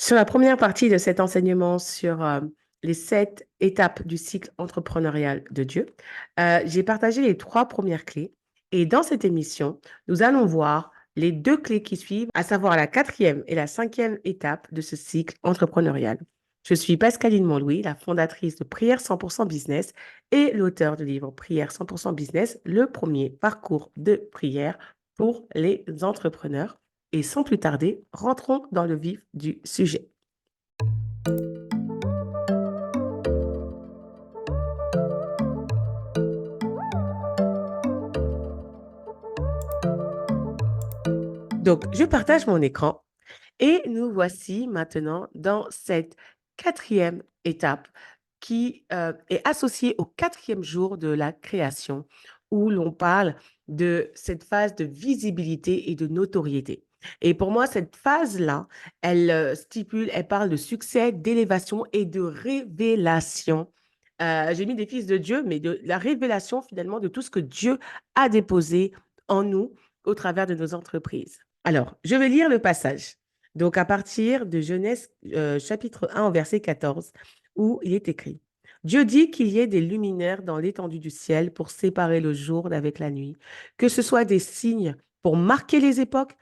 Sur la première partie de cet enseignement sur les 7 étapes du cycle entrepreneurial de Dieu, j'ai partagé les 3 premières clés. Et dans cette émission, nous allons voir les 2 clés qui suivent, à savoir la 4e et la 5e étape de ce cycle entrepreneurial. Je suis Pascaline Montlouis, la fondatrice de Prière 100% Business et l'auteur du livre Prière 100% Business, le premier parcours de prière pour les entrepreneurs. Et sans plus tarder, rentrons dans le vif du sujet. Donc, je partage mon écran et nous voici maintenant dans cette 4e étape qui est associée au 4e jour de la création, où l'on parle de cette phase de visibilité et de notoriété. Et pour moi, cette phase-là, elle parle de succès, d'élévation et de révélation. J'ai mis des fils de Dieu, mais de la révélation finalement de tout ce que Dieu a déposé en nous au travers de nos entreprises. Alors, je vais lire le passage. Donc, à partir de Genèse chapitre 1 au verset 14, où il est écrit, Dieu dit qu'il y ait des luminaires dans l'étendue du ciel pour séparer le jour d'avec la nuit, que ce soit des signes pour marquer les époques,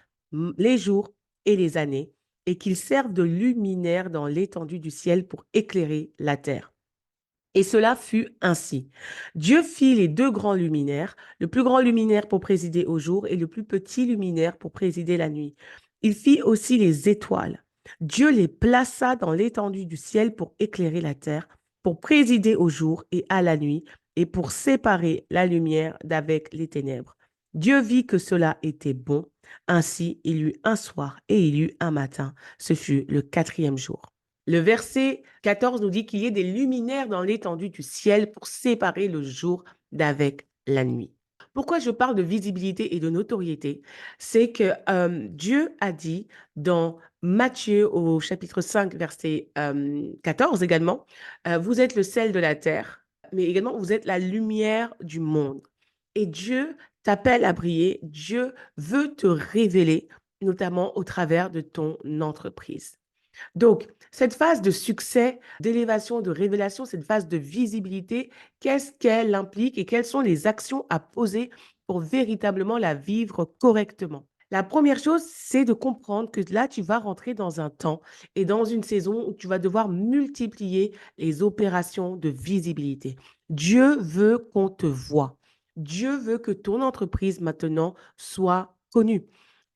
les jours et les années, et qu'ils servent de luminaires dans l'étendue du ciel pour éclairer la terre. Et cela fut ainsi. Dieu fit les 2 grands luminaires, le plus grand luminaire pour présider au jour et le plus petit luminaire pour présider la nuit. Il fit aussi les étoiles. Dieu les plaça dans l'étendue du ciel pour éclairer la terre, pour présider au jour et à la nuit, et pour séparer la lumière d'avec les ténèbres. Dieu vit que cela était bon. Ainsi, il y eut un soir et il y eut un matin. Ce fut le 4e jour. Le verset 14 nous dit qu'il y ait des luminaires dans l'étendue du ciel pour séparer le jour d'avec la nuit. Pourquoi je parle de visibilité et de notoriété? C'est que Dieu a dit dans Matthieu au chapitre 5, verset 14 également, vous êtes le sel de la terre, mais également vous êtes la lumière du monde. Et Dieu t'appelle à briller, Dieu veut te révéler, notamment au travers de ton entreprise. Donc, cette phase de succès, d'élévation, de révélation, cette phase de visibilité, qu'est-ce qu'elle implique et quelles sont les actions à poser pour véritablement la vivre correctement? La première chose, c'est de comprendre que là, tu vas rentrer dans un temps et dans une saison où tu vas devoir multiplier les opérations de visibilité. Dieu veut qu'on te voie. Dieu veut que ton entreprise maintenant soit connue.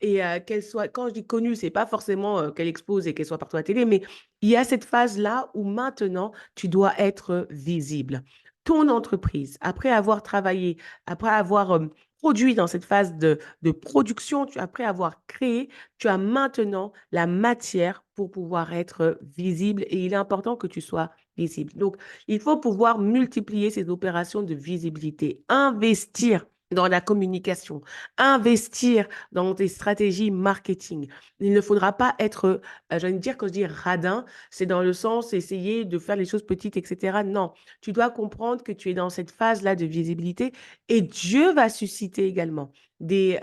Et qu'elle soit, quand je dis connue, c'est pas forcément qu'elle expose et qu'elle soit partout à la télé, mais il y a cette phase-là où maintenant, tu dois être visible. Ton entreprise, après avoir travaillé, après avoir produit dans cette phase de production, après avoir créé, tu as maintenant la matière pour pouvoir être visible et il est important que tu sois visible. Donc, il faut pouvoir multiplier ces opérations de visibilité, investir dans la communication, investir dans tes stratégies marketing. Il ne faudra pas être, j'ai envie de dire, quand je dis radin, c'est dans le sens essayer de faire les choses petites, etc. Non, tu dois comprendre que tu es dans cette phase-là de visibilité et Dieu va susciter également des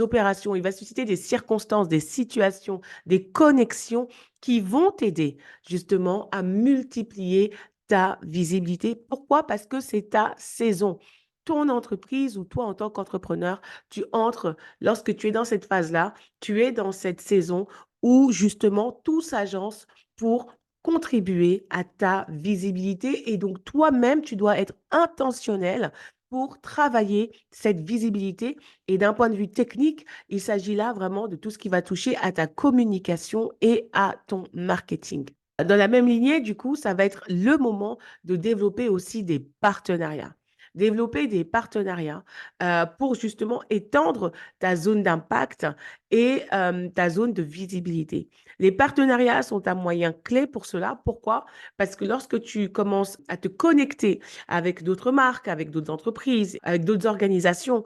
opérations, il va susciter des circonstances, des situations, des connexions qui vont t'aider justement à multiplier ta visibilité. Pourquoi? Parce que c'est ta saison. Ton entreprise ou toi en tant qu'entrepreneur, tu entres, lorsque tu es dans cette phase-là, tu es dans cette saison où justement tout s'agence pour contribuer à ta visibilité et donc toi-même, tu dois être intentionnel pour travailler cette visibilité. Et d'un point de vue technique, il s'agit là vraiment de tout ce qui va toucher à ta communication et à ton marketing. Dans la même lignée, du coup, ça va être le moment de développer aussi des partenariats. Développer des partenariats pour justement étendre ta zone d'impact et ta zone de visibilité. Les partenariats sont un moyen clé pour cela. Pourquoi? Parce que lorsque tu commences à te connecter avec d'autres marques, avec d'autres entreprises, avec d'autres organisations,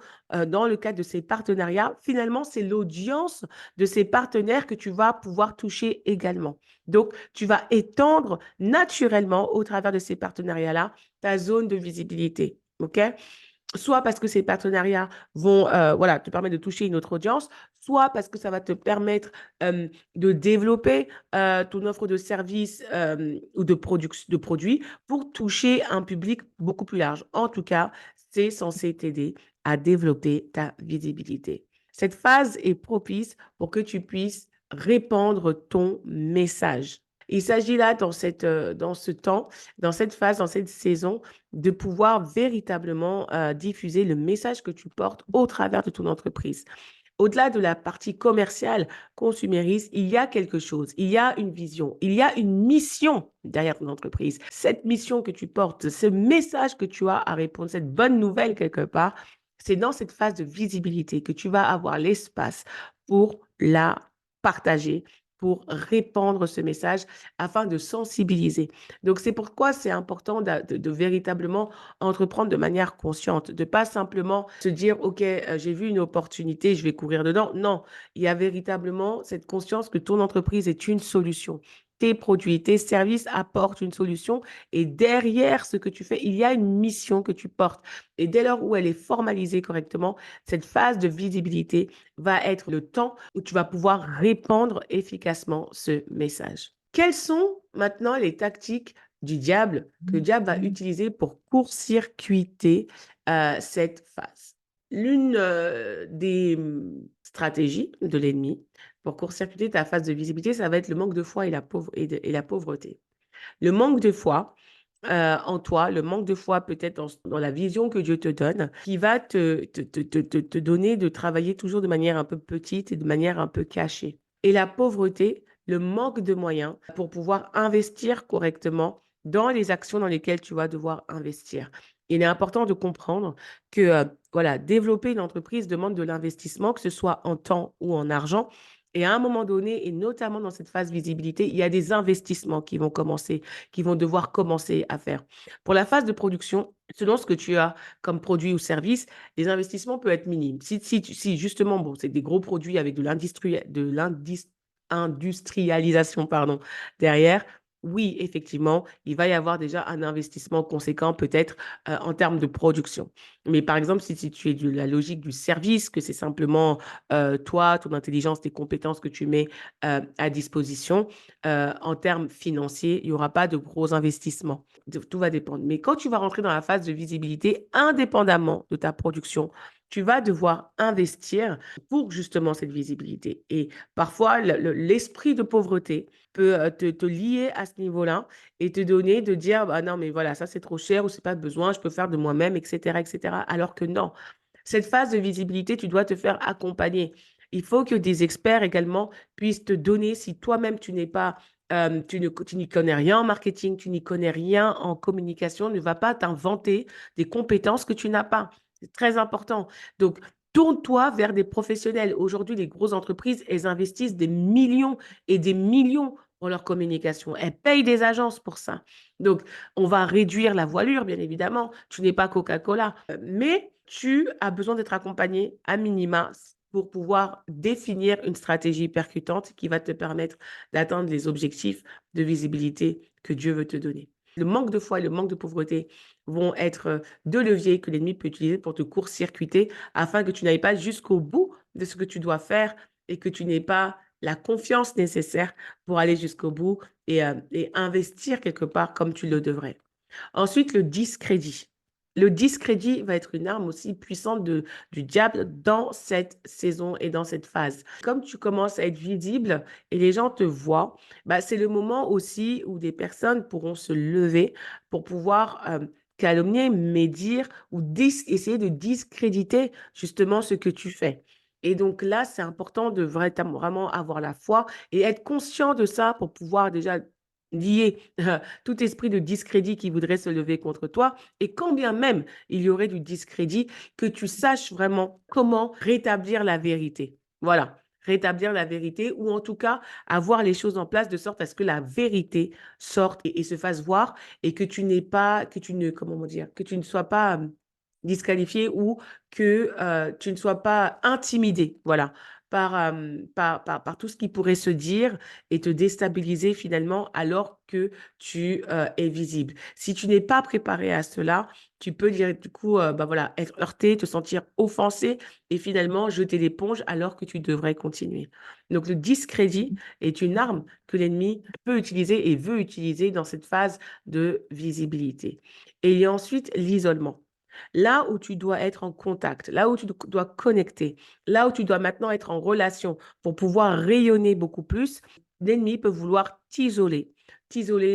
dans le cadre de ces partenariats, finalement, c'est l'audience de ces partenaires que tu vas pouvoir toucher également. Donc, tu vas étendre naturellement au travers de ces partenariats-là ta zone de visibilité. OK? soit parce que ces partenariats vont voilà, te permettre de toucher une autre audience, soit parce que ça va te permettre de développer ton offre de services ou de produits pour toucher un public beaucoup plus large. En tout cas, c'est censé t'aider à développer ta visibilité. Cette phase est propice pour que tu puisses répandre ton message. Il s'agit là, dans ce temps, dans cette phase, dans cette saison, de pouvoir véritablement diffuser le message que tu portes au travers de ton entreprise. Au-delà de la partie commerciale, consumériste, il y a quelque chose, il y a une vision, il y a une mission derrière ton entreprise. Cette mission que tu portes, ce message que tu as à répondre, cette bonne nouvelle quelque part, c'est dans cette phase de visibilité que tu vas avoir l'espace pour la partager, pour répandre ce message afin de sensibiliser. Donc, c'est pourquoi c'est important de véritablement entreprendre de manière consciente, de pas simplement se dire, OK, j'ai vu une opportunité, je vais courir dedans. Non, il y a véritablement cette conscience que ton entreprise est une solution. Tes produits, tes services apportent une solution et derrière ce que tu fais, il y a une mission que tu portes. Et dès lors où elle est formalisée correctement, cette phase de visibilité va être le temps où tu vas pouvoir répandre efficacement ce message. Quelles sont maintenant les tactiques du diable que le diable va utiliser pour court-circuiter cette phase? L'une des stratégies de l'ennemi pour court-circuiter ta phase de visibilité, ça va être le manque de foi et la pauvreté. Le manque de foi en toi, le manque de foi peut-être dans la vision que Dieu te donne, qui va te donner de travailler toujours de manière un peu petite et de manière un peu cachée. Et la pauvreté, le manque de moyens pour pouvoir investir correctement dans les actions dans lesquelles tu vas devoir investir. Il est important de comprendre que voilà, développer une entreprise demande de l'investissement, que ce soit en temps ou en argent. Et à un moment donné, et notamment dans cette phase visibilité, il y a des investissements qui vont commencer, qui vont devoir commencer à faire. Pour la phase de production, selon ce que tu as comme produit ou service, les investissements peuvent être minimes. Si justement, bon, c'est des gros produits avec de l'industrialisation, pardon, derrière, oui, effectivement, il va y avoir déjà un investissement conséquent peut-être en termes de production. Mais par exemple, si tu es de la logique du service, que c'est simplement toi, ton intelligence, tes compétences que tu mets à disposition, en termes financiers, il n'y aura pas de gros investissements. Tout va dépendre. Mais quand tu vas rentrer dans la phase de visibilité, indépendamment de ta production, tu vas devoir investir pour justement cette visibilité. Et parfois, l'esprit de pauvreté peut te lier à ce niveau-là et te donner de dire, bah non, mais voilà, ça c'est trop cher ou c'est pas besoin, je peux faire de moi-même, etc., etc. Alors que non, cette phase de visibilité, tu dois te faire accompagner. Il faut que des experts également puissent te donner, si toi-même tu n'es pas, tu n'y connais rien en marketing, tu n'y connais rien en communication, ne va pas t'inventer des compétences que tu n'as pas. C'est très important. Donc, tourne-toi vers des professionnels. Aujourd'hui, les grosses entreprises, elles investissent des millions et des millions pour leur communication. Elles payent des agences pour ça. Donc, on va réduire la voilure, bien évidemment. Tu n'es pas Coca-Cola, mais tu as besoin d'être accompagné à minima pour pouvoir définir une stratégie percutante qui va te permettre d'atteindre les objectifs de visibilité que Dieu veut te donner. Le manque de foi et le manque de pauvreté vont être deux leviers que l'ennemi peut utiliser pour te court-circuiter afin que tu n'ailles pas jusqu'au bout de ce que tu dois faire et que tu n'aies pas la confiance nécessaire pour aller jusqu'au bout et investir quelque part comme tu le devrais. Ensuite, le discrédit. Le discrédit va être une arme aussi puissante du diable dans cette saison et dans cette phase. Comme tu commences à être visible et les gens te voient, bah, c'est le moment aussi où des personnes pourront se lever pour pouvoir calomnier, médire ou essayer de discréditer justement ce que tu fais. Et donc là, c'est important de vraiment avoir la foi et être conscient de ça pour pouvoir déjà lier tout esprit de discrédit qui voudrait se lever contre toi. Et quand bien même il y aurait du discrédit, que tu saches vraiment comment rétablir la vérité. Voilà, rétablir la vérité ou en tout cas avoir les choses en place de sorte à ce que la vérité sorte et se fasse voir et que tu n'aies pas, que tu ne, comment dire, que tu ne sois pas disqualifié ou que tu ne sois pas intimidé, voilà, par tout ce qui pourrait se dire et te déstabiliser finalement alors que tu es visible. Si tu n'es pas préparé à cela, tu peux dire, du coup, bah voilà, être heurté, te sentir offensé et finalement jeter l'éponge alors que tu devrais continuer. Donc, le discrédit est une arme que l'ennemi peut utiliser et veut utiliser dans cette phase de visibilité. Et il y a ensuite l'isolement. Là où tu dois être en contact, là où tu dois connecter, là où tu dois maintenant être en relation pour pouvoir rayonner beaucoup plus, l'ennemi peut vouloir t'isoler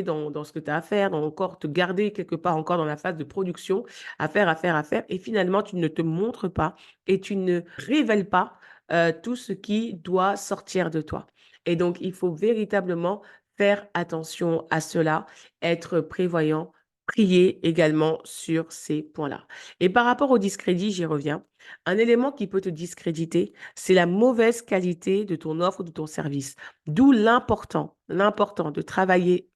dans ce que tu as à faire, dans encore te garder quelque part encore dans la phase de production, à faire, et finalement tu ne te montres pas et tu ne révèles pas tout ce qui doit sortir de toi. Et donc, il faut véritablement faire attention à cela, être prévoyant, prier également sur ces points-là. Et par rapport au discrédit, j'y reviens. Un élément qui peut te discréditer, c'est la mauvaise qualité de ton offre ou de ton service. D'où l'important de travailler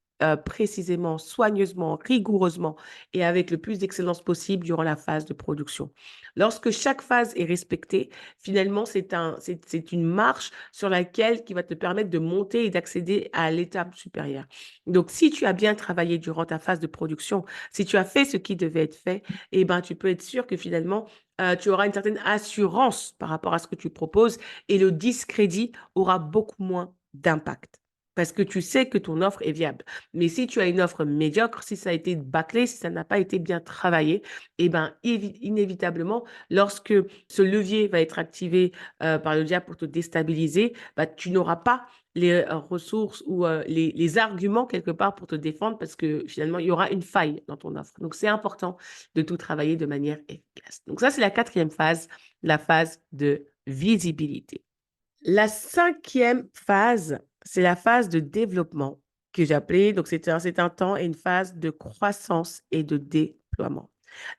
précisément, soigneusement, rigoureusement et avec le plus d'excellence possible durant la phase de production. Lorsque chaque phase est respectée, finalement, c'est une marche sur laquelle qui va te permettre de monter et d'accéder à l'étape supérieure. Donc, si tu as bien travaillé durant ta phase de production, si tu as fait ce qui devait être fait, eh ben, tu peux être sûr que finalement, tu auras une certaine assurance par rapport à ce que tu proposes et le discrédit aura beaucoup moins d'impact. Parce que tu sais que ton offre est viable. Mais si tu as une offre médiocre, si ça a été bâclé, si ça n'a pas été bien travaillé, eh ben, inévitablement, lorsque ce levier va être activé par le diable pour te déstabiliser, bah, tu n'auras pas les ressources ou les arguments quelque part pour te défendre parce que finalement, il y aura une faille dans ton offre. Donc, c'est important de tout travailler de manière efficace. Donc, ça, c'est la quatrième phase, la phase de visibilité. La cinquième phase, c'est la phase de développement que j'appelais, donc c'est un temps et une phase de croissance et de déploiement.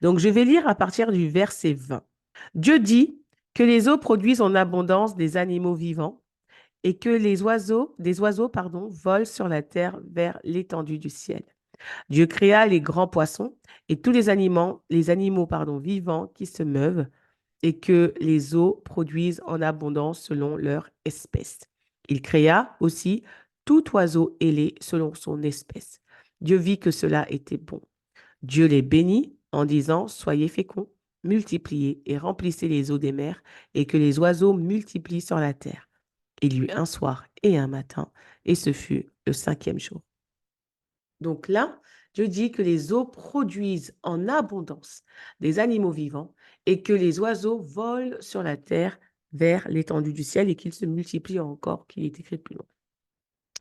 Donc, je vais lire à partir du verset 20. Dieu dit que les eaux produisent en abondance des animaux vivants et que des oiseaux, pardon, volent sur la terre vers l'étendue du ciel. Dieu créa les grands poissons et tous les animaux, pardon, vivants qui se meuvent et que les eaux produisent en abondance selon leur espèce. Il créa aussi tout oiseau ailé selon son espèce. Dieu vit que cela était bon. Dieu les bénit en disant, soyez féconds, multipliez et remplissez les eaux des mers et que les oiseaux multiplient sur la terre. Il y eut un soir et un matin, et ce fut le cinquième jour. Donc là, Dieu dit que les eaux produisent en abondance des animaux vivants et que les oiseaux volent sur la terre vers l'étendue du ciel et qu'ils se multiplient encore, qu'il est écrit plus loin.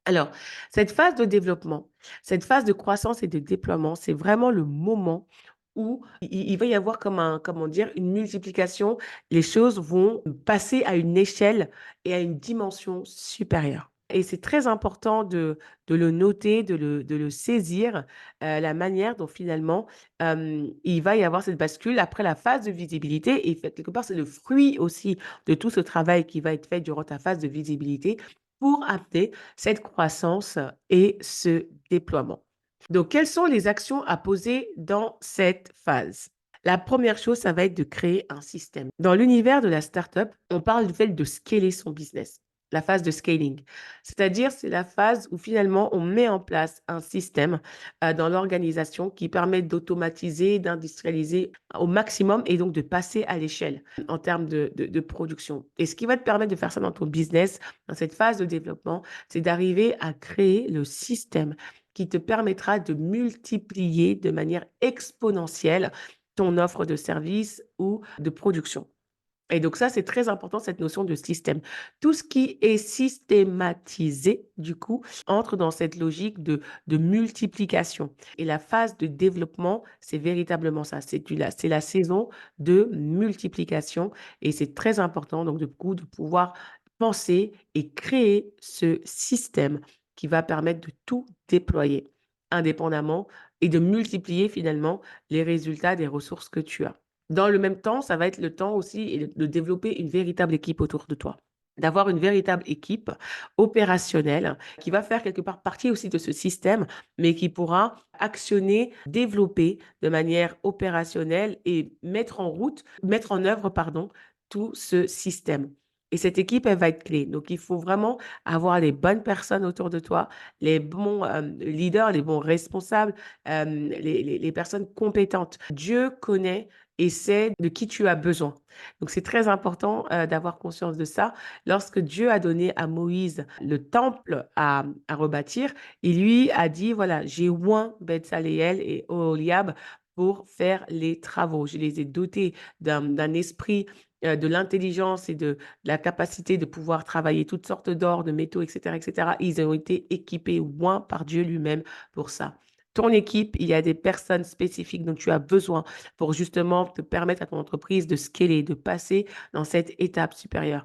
Alors, cette phase de développement, cette phase de croissance et de déploiement, c'est vraiment le moment où il va y avoir comment dire, une multiplication. Les choses vont passer à une échelle et à une dimension supérieure. Et c'est très important de le noter, de le saisir, la manière dont finalement il va y avoir cette bascule après la phase de visibilité. Et quelque part, c'est le fruit aussi de tout ce travail qui va être fait durant ta phase de visibilité pour amener cette croissance et ce déploiement. Donc, quelles sont les actions à poser dans cette phase? La première chose, ça va être de créer un système. Dans l'univers de la startup, on parle du fait de scaler son business, la phase de scaling. C'est-à-dire, c'est la phase où finalement, on met en place un système dans l'organisation qui permet d'automatiser, d'industrialiser au maximum et donc de passer à l'échelle en termes de production. Et ce qui va te permettre de faire ça dans ton business, dans cette phase de développement, c'est d'arriver à créer le système qui te permettra de multiplier de manière exponentielle ton offre de service ou de production. Et donc ça, c'est très important, cette notion de système. Tout ce qui est systématisé, du coup, entre dans cette logique de multiplication. Et la phase de développement, c'est véritablement ça. C'est la saison de multiplication. Et c'est très important, donc, du coup, de pouvoir penser et créer ce système qui va permettre de tout déployer indépendamment et de multiplier finalement les résultats des ressources que tu as. Dans le même temps, ça va être le temps aussi de développer une véritable équipe autour de toi, d'avoir une véritable équipe opérationnelle qui va faire quelque part partie aussi de ce système, mais qui pourra actionner, développer de manière opérationnelle et mettre en œuvre, pardon, tout ce système. Et cette équipe, elle va être clé. Donc, il faut vraiment avoir les bonnes personnes autour de toi, les bons leaders, les bons responsables, les personnes compétentes. Dieu connaît et sait de qui tu as besoin. Donc, c'est très important d'avoir conscience de ça. Lorsque Dieu a donné à Moïse le temple à rebâtir, il lui a dit, voilà, j'ai oint Betsaléel et Oholiab pour faire les travaux. Je les ai dotés d'un esprit de l'intelligence et de la capacité de pouvoir travailler toutes sortes d'or, de métaux, etc., etc. Ils ont été équipés, oints par Dieu lui-même pour ça. Ton équipe, il y a des personnes spécifiques dont tu as besoin pour justement te permettre à ton entreprise de scaler, de passer dans cette étape supérieure.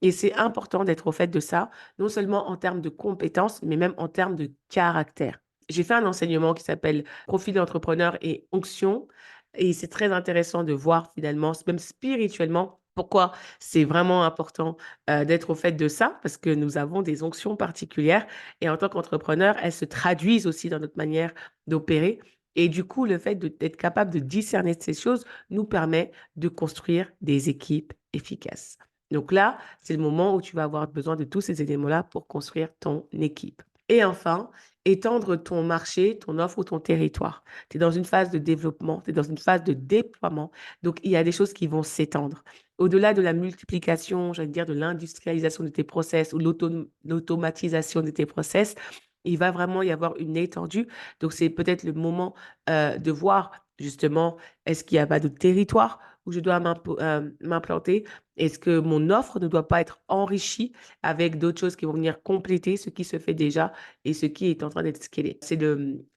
Et c'est important d'être au fait de ça, non seulement en termes de compétences, mais même en termes de caractère. J'ai fait un enseignement qui s'appelle Profil d'entrepreneur et onction. Et c'est très intéressant de voir finalement, même spirituellement, pourquoi c'est vraiment important d'être au fait de ça, parce que nous avons des onctions particulières. Et en tant qu'entrepreneur, elles se traduisent aussi dans notre manière d'opérer. Et du coup, le fait d'être capable de discerner ces choses nous permet de construire des équipes efficaces. Donc là, c'est le moment où tu vas avoir besoin de tous ces éléments-là pour construire ton équipe. Et enfin, étendre ton marché, ton offre ou ton territoire. Tu es dans une phase de développement, tu es dans une phase de déploiement. Donc, il y a des choses qui vont s'étendre. Au-delà de la multiplication, j'allais dire de l'industrialisation de tes process ou l'automatisation de tes process, il va vraiment y avoir une étendue. Donc, c'est peut-être le moment de voir justement, est-ce qu'il n'y a pas de territoire où je dois m'implanter? Est-ce que mon offre ne doit pas être enrichie avec d'autres choses qui vont venir compléter ce qui se fait déjà et ce qui est en train d'être scalé? C'est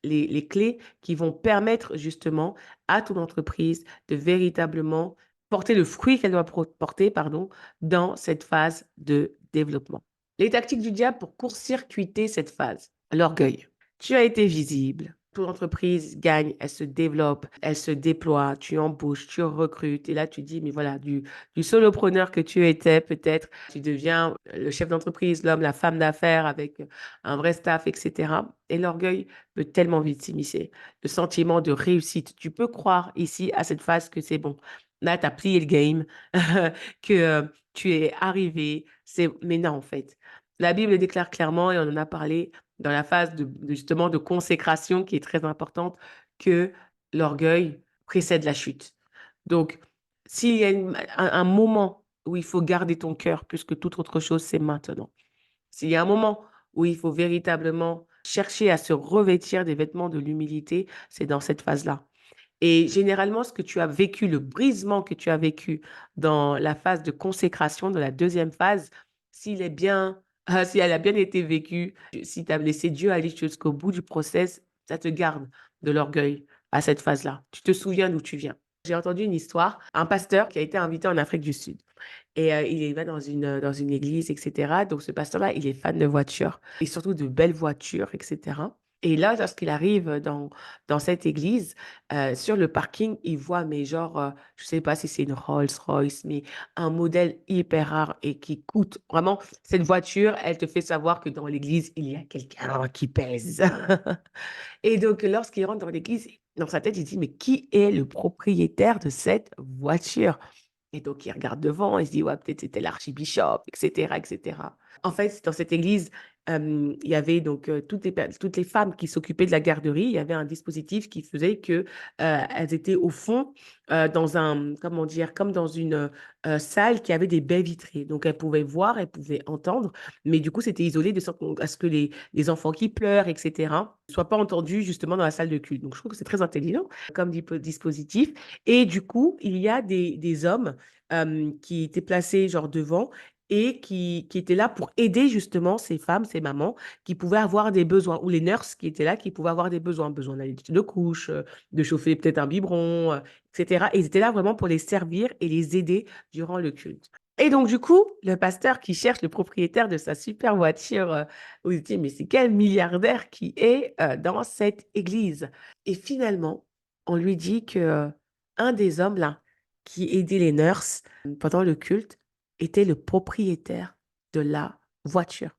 les clés qui vont permettre justement à ton entreprise de véritablement porter le fruit qu'elle doit porter, pardon, dans cette phase de développement. Les tactiques du diable pour court-circuiter cette phase. L'orgueil. Tu as été visible. Ton entreprise gagne, elle se développe, elle se déploie, tu embauches, tu recrutes. Et là, tu dis, mais voilà, du solopreneur que tu étais, peut-être, tu deviens le chef d'entreprise, l'homme, la femme d'affaires avec un vrai staff, etc. Et l'orgueil peut tellement vite s'immiscer. Le sentiment de réussite. Tu peux croire ici, à cette phase, que c'est bon. Là, tu as plié le game, que tu es arrivé. Mais non, en fait. La Bible déclare clairement, et on en a parlé dans la phase justement de consécration qui est très importante, que l'orgueil précède la chute. Donc, s'il y a un moment où il faut garder ton cœur plus que toute autre chose, c'est maintenant. S'il y a un moment où il faut véritablement chercher à se revêtir des vêtements de l'humilité, c'est dans cette phase-là. Et généralement, ce que tu as vécu, le brisement que tu as vécu dans la phase de consécration, dans la deuxième phase, s'il est bien, si elle a bien été vécue, si tu as laissé Dieu aller jusqu'au bout du process, ça te garde de l'orgueil à cette phase-là. Tu te souviens d'où tu viens. J'ai entendu une histoire, un pasteur qui a été invité en Afrique du Sud. Et il va dans une église, etc. Donc, ce pasteur-là, il est fan de voitures et surtout de belles voitures, etc. Et là, lorsqu'il arrive dans cette église, sur le parking, il voit, mais genre, je ne sais pas si c'est une Rolls-Royce, mais un modèle hyper rare et qui coûte vraiment. Cette voiture, elle te fait savoir que dans l'église, il y a quelqu'un qui pèse. Et donc, lorsqu'il rentre dans l'église, dans sa tête, il dit, mais qui est le propriétaire de cette voiture? Et donc, il regarde devant, il se dit, ouais, peut-être c'était l'archibishop, etc., etc. En fait, dans cette église, il y avait donc toutes les femmes qui s'occupaient de la garderie. Il y avait un dispositif qui faisait que elles étaient au fond dans un, comment dire, comme dans une salle qui avait des baies vitrées. Donc, elles pouvaient voir, elles pouvaient entendre, mais du coup, c'était isolé de sorte à ce que les enfants qui pleurent, etc., ne soient pas entendus justement dans la salle de culte. Donc, je trouve que c'est très intelligent comme dispositif. Et du coup, il y a des hommes qui étaient placés genre devant et qui étaient là pour aider justement ces femmes, ces mamans qui pouvaient avoir des besoins, ou les nurses qui étaient là qui pouvaient avoir des besoins, besoin d'aller de couche, de chauffer peut-être un biberon, etc. Et ils étaient là vraiment pour les servir et les aider durant le culte. Et donc, du coup, le pasteur qui cherche le propriétaire de sa super voiture, où il se dit, mais c'est quel milliardaire qui est dans cette église? Et finalement, on lui dit que un des hommes là, qui aidait les nurses pendant le culte, était le propriétaire de la voiture.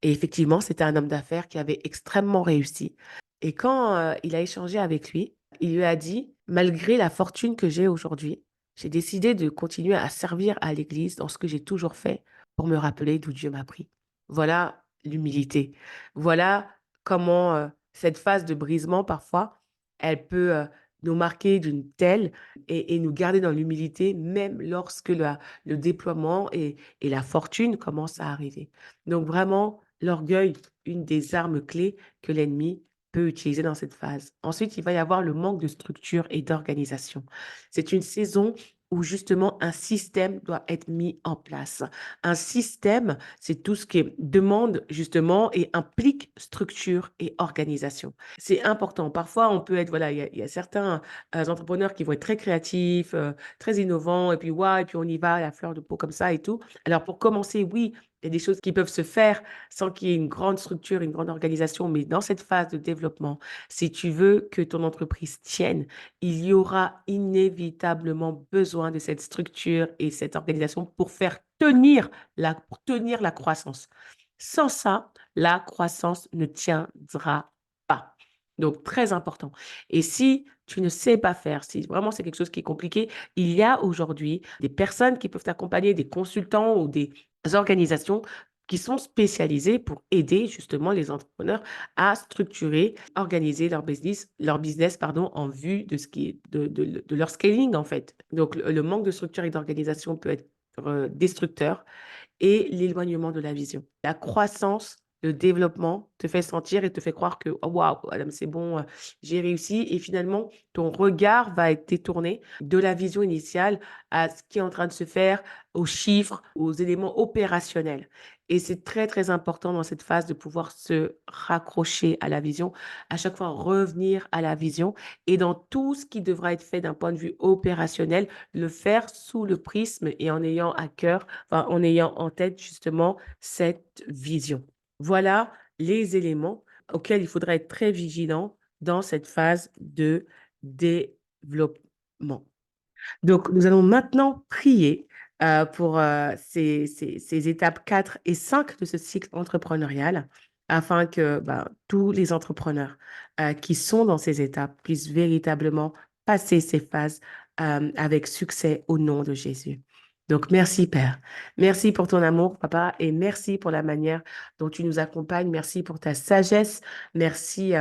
Et effectivement, c'était un homme d'affaires qui avait extrêmement réussi. Et quand il a échangé avec lui, il lui a dit, malgré la fortune que j'ai aujourd'hui, j'ai décidé de continuer à servir à l'Église dans ce que j'ai toujours fait pour me rappeler d'où Dieu m'a pris. Voilà l'humilité. Voilà comment cette phase de brisement, parfois, elle peut nous marquer d'une telle et nous garder dans l'humilité, même lorsque le déploiement et la fortune commencent à arriver. Donc vraiment, l'orgueil, une des armes clés que l'ennemi peut utiliser dans cette phase. Ensuite, il va y avoir le manque de structure et d'organisation. C'est une saison où justement un système doit être mis en place. Un système, c'est tout ce qui demande justement et implique structure et organisation. C'est important. Parfois, on peut être, voilà, il y a certains entrepreneurs qui vont être très créatifs, très innovants, et puis, ouais, et puis on y va à la fleur de peau comme ça et tout. Alors, pour commencer, oui, il y a des choses qui peuvent se faire sans qu'il y ait une grande structure, une grande organisation, mais dans cette phase de développement, si tu veux que ton entreprise tienne, il y aura inévitablement besoin de cette structure et cette organisation pour tenir la croissance. Sans ça, la croissance ne tiendra pas. Donc, très important. Et si tu ne sais pas faire, si vraiment c'est quelque chose qui est compliqué, il y a aujourd'hui des personnes qui peuvent t'accompagner, des consultants ou des organisations qui sont spécialisées pour aider justement les entrepreneurs à structurer, organiser leur business pardon, en vue de, ce qui est de leur scaling en fait. Donc, le manque de structure et d'organisation peut être destructeur et l'éloignement de la vision. La croissance, le développement te fait sentir et te fait croire que oh, waouh, madame, c'est bon, j'ai réussi. Et finalement, ton regard va être détourné de la vision initiale à ce qui est en train de se faire, aux chiffres, aux éléments opérationnels. Et c'est très, très important dans cette phase de pouvoir se raccrocher à la vision, à chaque fois revenir à la vision et dans tout ce qui devra être fait d'un point de vue opérationnel, le faire sous le prisme et en ayant à cœur, enfin, en ayant en tête justement cette vision. Voilà les éléments auxquels il faudra être très vigilant dans cette phase de développement. Donc, nous allons maintenant prier pour ces étapes 4 et 5 de ce cycle entrepreneurial afin que tous les entrepreneurs qui sont dans ces étapes puissent véritablement passer ces phases avec succès au nom de Jésus. Donc, merci Père. Merci pour ton amour, Papa, et merci pour la manière dont tu nous accompagnes. Merci pour ta sagesse. Merci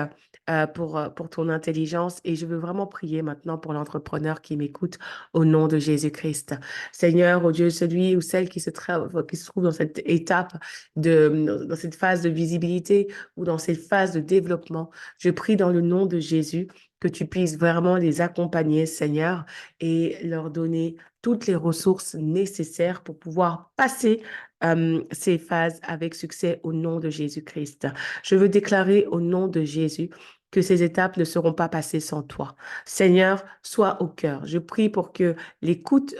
pour ton intelligence. Et je veux vraiment prier maintenant pour l'entrepreneur qui m'écoute au nom de Jésus-Christ. Seigneur, oh Dieu, celui ou celle qui se trouve dans cette étape dans cette phase de visibilité ou dans cette phase de développement, je prie dans le nom de Jésus que tu puisses vraiment les accompagner, Seigneur, et leur donner toutes les ressources nécessaires pour pouvoir passer ces phases avec succès au nom de Jésus-Christ. Je veux déclarer au nom de Jésus que ces étapes ne seront pas passées sans toi. Seigneur, sois au cœur. Je prie pour que l'écoute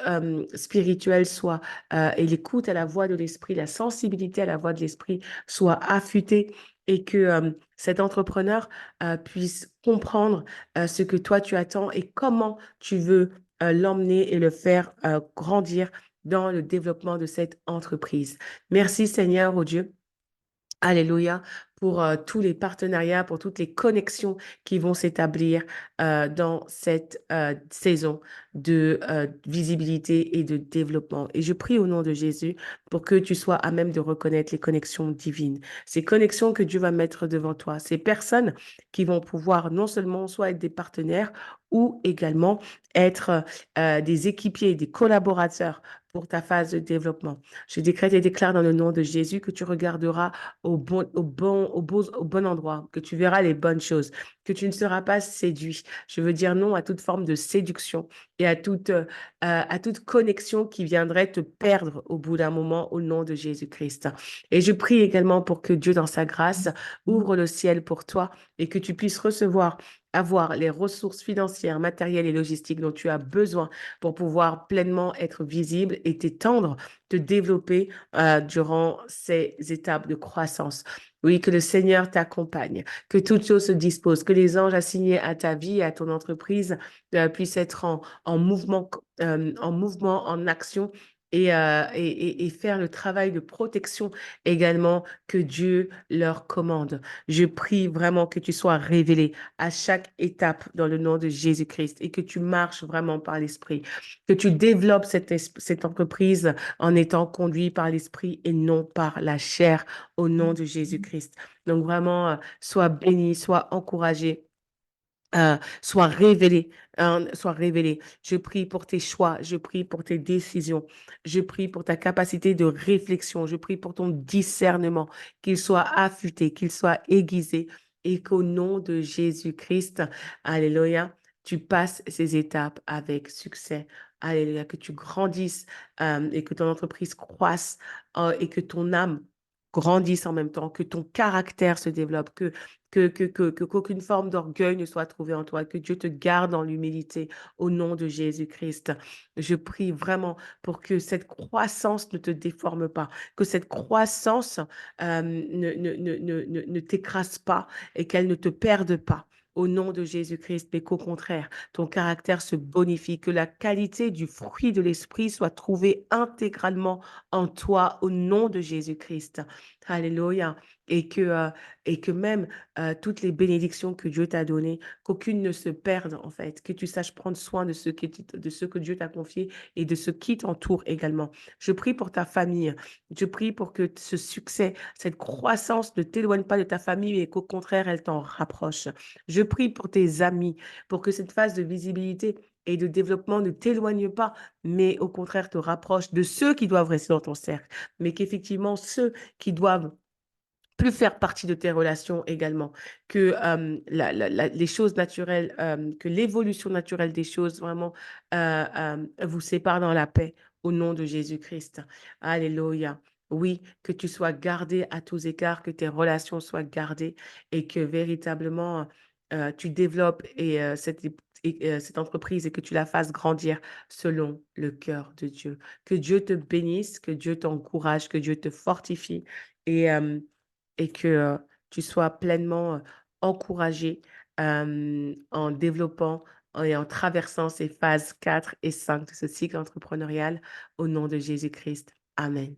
spirituelle soit et l'écoute à la voix de l'esprit, la sensibilité à la voix de l'esprit soit affûtée et que cet entrepreneur puisse comprendre ce que toi tu attends et comment tu veux l'emmener et le faire grandir dans le développement de cette entreprise. Merci Seigneur, oh Dieu. Alléluia, pour tous les partenariats, pour toutes les connexions qui vont s'établir dans cette saison de visibilité et de développement. Et je prie au nom de Jésus pour que tu sois à même de reconnaître les connexions divines, ces connexions que Dieu va mettre devant toi, ces personnes qui vont pouvoir non seulement soit être des partenaires ou également être des équipiers, des collaborateurs pour ta phase de développement. Je décrète et déclare dans le nom de Jésus que tu regarderas au bon endroit, que tu verras les bonnes choses, que tu ne seras pas séduit. Je veux dire non à toute forme de séduction et à toute connexion qui viendrait te perdre au bout d'un moment au nom de Jésus-Christ. Et je prie également pour que Dieu, dans sa grâce, ouvre le ciel pour toi et que tu puisses avoir les ressources financières, matérielles et logistiques dont tu as besoin pour pouvoir pleinement être visible et t'étendre, te développer durant ces étapes de croissance. Oui, que le Seigneur t'accompagne, que toutes choses se disposent, que les anges assignés à ta vie et à ton entreprise puissent être en mouvement, en action et faire le travail de protection également que Dieu leur commande. Je prie vraiment que tu sois révélé à chaque étape dans le nom de Jésus-Christ et que tu marches vraiment par l'Esprit, que tu développes cette entreprise en étant conduit par l'Esprit et non par la chair au nom de Jésus-Christ. Donc vraiment, sois béni, sois encouragé. Sois révélé, hein, sois révélé. Je prie pour tes choix, je prie pour tes décisions, je prie pour ta capacité de réflexion, je prie pour ton discernement, qu'il soit affûté, qu'il soit aiguisé, et qu'au nom de Jésus-Christ, alléluia, tu passes ces étapes avec succès. Alléluia, que tu grandisses et que ton entreprise croisse et que ton âme grandisse en même temps, que ton caractère se développe, qu'aucune forme d'orgueil ne soit trouvée en toi, que Dieu te garde en l'humilité au nom de Jésus-Christ. Je prie vraiment pour que cette croissance ne te déforme pas, que cette croissance ne t'écrase pas et qu'elle ne te perde pas. Au nom de Jésus-Christ, mais qu'au contraire, ton caractère se bonifie, que la qualité du fruit de l'esprit soit trouvée intégralement en toi au nom de Jésus-Christ. Alléluia. Et que même toutes les bénédictions que Dieu t'a données, qu'aucune ne se perde en fait, que tu saches prendre soin de de ce que Dieu t'a confié et de ce qui t'entoure également. Je prie pour ta famille. Je prie pour que ce succès, cette croissance ne t'éloigne pas de ta famille et qu'au contraire, elle t'en rapproche. Je prie pour tes amis, pour que cette phase de visibilité et de développement ne t'éloigne pas, mais au contraire te rapproche de ceux qui doivent rester dans ton cercle, mais qu'effectivement ceux qui doivent plus faire partie de tes relations également, que les choses naturelles, que l'évolution naturelle des choses vraiment vous sépare dans la paix au nom de Jésus-Christ. Alléluia. Oui, que tu sois gardé à tous égards, que tes relations soient gardées et que véritablement tu développes cette entreprise et que tu la fasses grandir selon le cœur de Dieu. Que Dieu te bénisse, que Dieu t'encourage, que Dieu te fortifie et, euh, et que tu sois pleinement encouragé en développant et en traversant ces phases 4 et 5 de ce cycle entrepreneurial au nom de Jésus-Christ. Amen.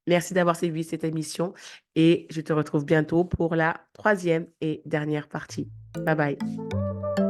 Merci d'avoir suivi cette émission et je te retrouve bientôt pour la troisième et dernière partie. Bye bye.